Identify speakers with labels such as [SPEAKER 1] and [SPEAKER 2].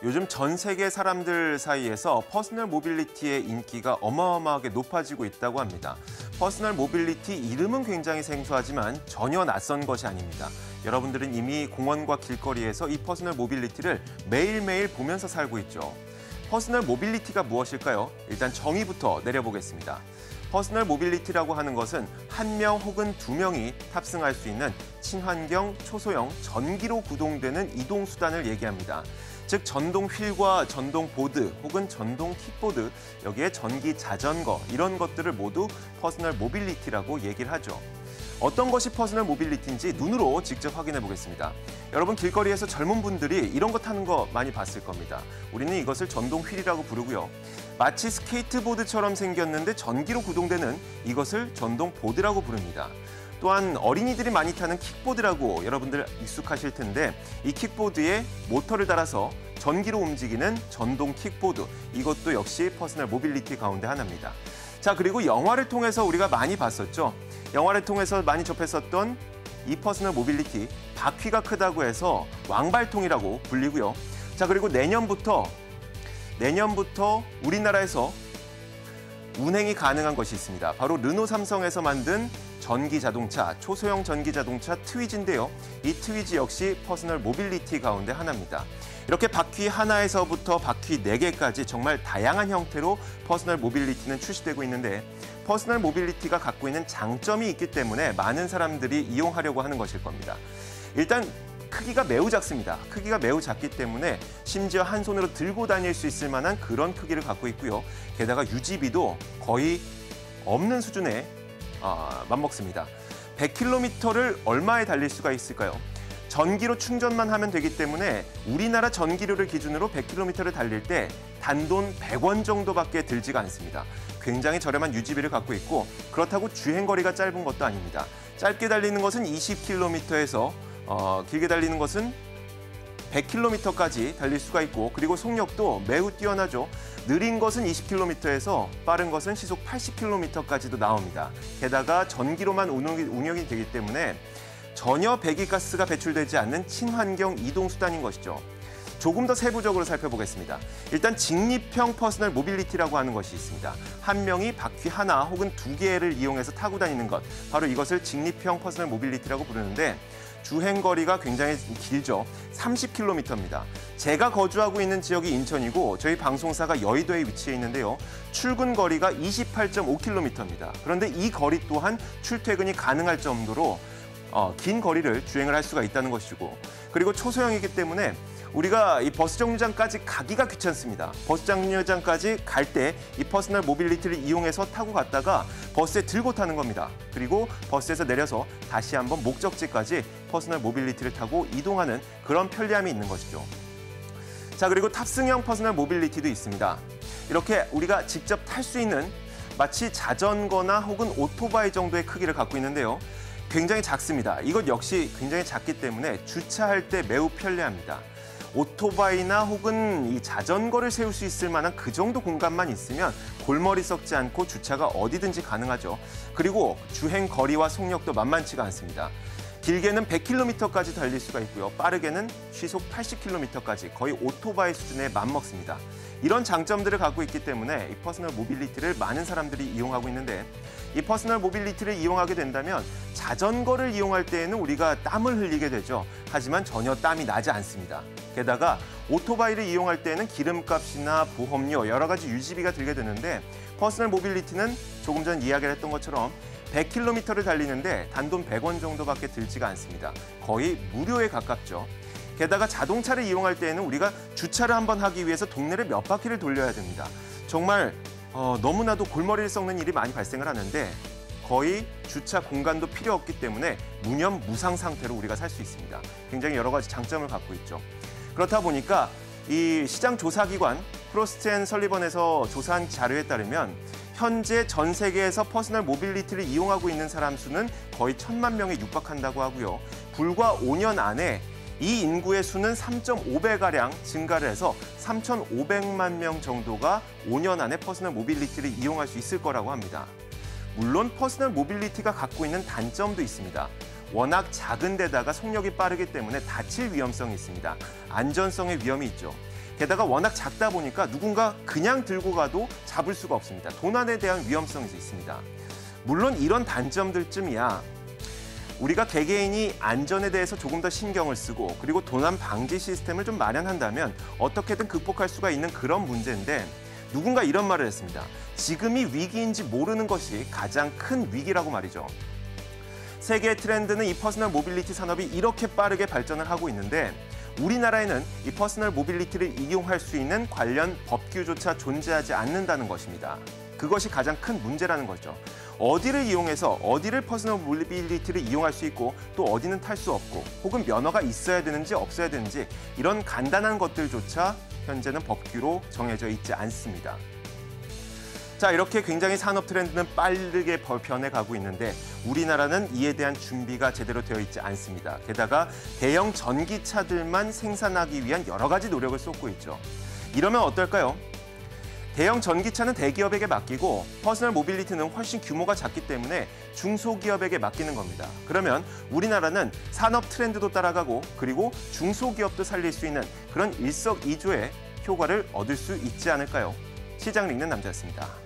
[SPEAKER 1] 요즘 전 세계 사람들 사이에서 퍼스널 모빌리티의 인기가 어마어마하게 높아지고 있다고 합니다. 퍼스널 모빌리티 이름은 굉장히 생소하지만 전혀 낯선 것이 아닙니다. 여러분들은 이미 공원과 길거리에서 이 퍼스널 모빌리티를 매일매일 보면서 살고 있죠. 퍼스널 모빌리티가 무엇일까요? 일단 정의부터 내려보겠습니다. 퍼스널 모빌리티라고 하는 것은 한 명 혹은 두 명이 탑승할 수 있는 친환경, 초소형, 전기로 구동되는 이동수단을 얘기합니다. 즉 전동 휠과 전동 보드 혹은 전동 킥보드, 여기에 전기 자전거 이런 것들을 모두 퍼스널 모빌리티라고 얘기를 하죠. 어떤 것이 퍼스널 모빌리티인지 눈으로 직접 확인해 보겠습니다. 여러분 길거리에서 젊은 분들이 이런 거 타는 거 많이 봤을 겁니다. 우리는 이것을 전동 휠이라고 부르고요. 마치 스케이트보드처럼 생겼는데 전기로 구동되는 이것을 전동 보드라고 부릅니다. 또한 어린이들이 많이 타는 킥보드라고 여러분들 익숙하실 텐데 이 킥보드에 모터를 달아서 전기로 움직이는 전동 킥보드, 이것도 역시 퍼스널 모빌리티 가운데 하나입니다. 자, 그리고 영화를 통해서 우리가 많이 봤었죠. 영화를 통해서 많이 접했었던 이 퍼스널 모빌리티, 바퀴가 크다고 해서 왕발통이라고 불리고요. 자, 그리고 내년부터 우리나라에서 운행이 가능한 것이 있습니다. 바로 르노 삼성에서 만든 전기 자동차, 초소형 전기 자동차 트위지인데요. 이 트위지 역시 퍼스널 모빌리티 가운데 하나입니다. 이렇게 바퀴 하나에서부터 바퀴 4개까지 정말 다양한 형태로 퍼스널 모빌리티는 출시되고 있는데 퍼스널 모빌리티가 갖고 있는 장점이 있기 때문에 많은 사람들이 이용하려고 하는 것일 겁니다. 일단 크기가 매우 작습니다. 크기가 매우 작기 때문에 심지어 한 손으로 들고 다닐 수 있을 만한 그런 크기를 갖고 있고요. 게다가 유지비도 거의 없는 수준에 맞먹습니다. 100km를 얼마에 달릴 수가 있을까요? 전기로 충전만 하면 되기 때문에 우리나라 전기료를 기준으로 100km를 달릴 때 단돈 100원 정도밖에 들지가 않습니다. 굉장히 저렴한 유지비를 갖고 있고 그렇다고 주행거리가 짧은 것도 아닙니다. 짧게 달리는 것은 20km에서 길게 달리는 것은 100km까지 달릴 수가 있고 그리고 속력도 매우 뛰어나죠. 느린 것은 20km에서 빠른 것은 시속 80km까지도 나옵니다. 게다가 전기로만 운영이 되기 때문에 전혀 배기가스가 배출되지 않는 친환경 이동수단인 것이죠. 조금 더 세부적으로 살펴보겠습니다. 일단 직립형 퍼스널 모빌리티라고 하는 것이 있습니다. 한 명이 바퀴 하나 혹은 2개를 이용해서 타고 다니는 것, 바로 이것을 직립형 퍼스널 모빌리티라고 부르는데 주행거리가 굉장히 길죠. 30km입니다. 제가 거주하고 있는 지역이 인천이고 저희 방송사가 여의도에 위치해 있는데요. 출근 거리가 28.5km입니다. 그런데 이 거리 또한 출퇴근이 가능할 정도로 긴 거리를 주행을 할 수가 있다는 것이고 그리고 초소형이기 때문에 우리가 이 버스 정류장까지 가기가 귀찮습니다. 버스 정류장까지 갈 때 이 퍼스널 모빌리티를 이용해서 타고 갔다가 버스에 들고 타는 겁니다. 그리고 버스에서 내려서 다시 한번 목적지까지 퍼스널 모빌리티를 타고 이동하는 그런 편리함이 있는 것이죠. 자, 그리고 탑승형 퍼스널 모빌리티도 있습니다. 이렇게 우리가 직접 탈 수 있는 마치 자전거나 혹은 오토바이 정도의 크기를 갖고 있는데요. 굉장히 작습니다. 이것 역시 굉장히 작기 때문에 주차할 때 매우 편리합니다. 오토바이나 혹은 이 자전거를 세울 수 있을 만한 그 정도 공간만 있으면 골머리 썩지 않고 주차가 어디든지 가능하죠. 그리고 주행 거리와 속력도 만만치가 않습니다. 길게는 100km까지 달릴 수가 있고요. 빠르게는 시속 80km까지 거의 오토바이 수준에 맞먹습니다. 이런 장점들을 갖고 있기 때문에 이 퍼스널 모빌리티를 많은 사람들이 이용하고 있는데 이 퍼스널 모빌리티를 이용하게 된다면 자전거를 이용할 때에는 우리가 땀을 흘리게 되죠. 하지만 전혀 땀이 나지 않습니다. 게다가 오토바이를 이용할 때는 기름값이나 보험료, 여러 가지 유지비가 들게 되는데 퍼스널 모빌리티는 조금 전 이야기를 했던 것처럼 100km를 달리는데 단돈 100원 정도밖에 들지가 않습니다. 거의 무료에 가깝죠. 게다가 자동차를 이용할 때에는 우리가 주차를 한번 하기 위해서 동네를 몇 바퀴를 돌려야 됩니다. 정말 너무나도 골머리를 썩는 일이 많이 발생을 하는데 거의 주차 공간도 필요 없기 때문에 무념 무상 상태로 우리가 살 수 있습니다. 굉장히 여러 가지 장점을 갖고 있죠. 그렇다 보니까 이 시장 조사기관 프로스트 앤 설리번에서 조사한 자료에 따르면 현재 전 세계에서 퍼스널 모빌리티를 이용하고 있는 사람 수는 거의 1000만 명에 육박한다고 하고요. 불과 5년 안에 이 인구의 수는 3.5배가량 증가를 해서 3,500만 명 정도가 5년 안에 퍼스널 모빌리티를 이용할 수 있을 거라고 합니다. 물론 퍼스널 모빌리티가 갖고 있는 단점도 있습니다. 워낙 작은 데다가 속력이 빠르기 때문에 다칠 위험성이 있습니다. 안전성의 위험이 있죠. 게다가 워낙 작다 보니까 누군가 그냥 들고 가도 잡을 수가 없습니다. 도난에 대한 위험성이 있습니다. 물론 이런 단점들쯤이야 우리가 개개인이 안전에 대해서 조금 더 신경을 쓰고 그리고 도난 방지 시스템을 좀 마련한다면 어떻게든 극복할 수가 있는 그런 문제인데 누군가 이런 말을 했습니다. 지금이 위기인지 모르는 것이 가장 큰 위기라고 말이죠. 세계의 트렌드는 이 퍼스널 모빌리티 산업이 이렇게 빠르게 발전을 하고 있는데 우리나라에는 이 퍼스널 모빌리티를 이용할 수 있는 관련 법규조차 존재하지 않는다는 것입니다. 그것이 가장 큰 문제라는 거죠. 어디를 이용해서 어디를 퍼스널 모빌리티를 이용할 수 있고 또 어디는 탈 수 없고 혹은 면허가 있어야 되는지 없어야 되는지 이런 간단한 것들조차 현재는 법규로 정해져 있지 않습니다. 자, 이렇게 굉장히 산업 트렌드는 빠르게 변해가고 있는데 우리나라는 이에 대한 준비가 제대로 되어 있지 않습니다. 게다가 대형 전기차들만 생산하기 위한 여러 가지 노력을 쏟고 있죠. 이러면 어떨까요? 대형 전기차는 대기업에게 맡기고 퍼스널 모빌리티는 훨씬 규모가 작기 때문에 중소기업에게 맡기는 겁니다. 그러면 우리나라는 산업 트렌드도 따라가고 그리고 중소기업도 살릴 수 있는 그런 일석이조의 효과를 얻을 수 있지 않을까요? 시장 읽는 남자였습니다.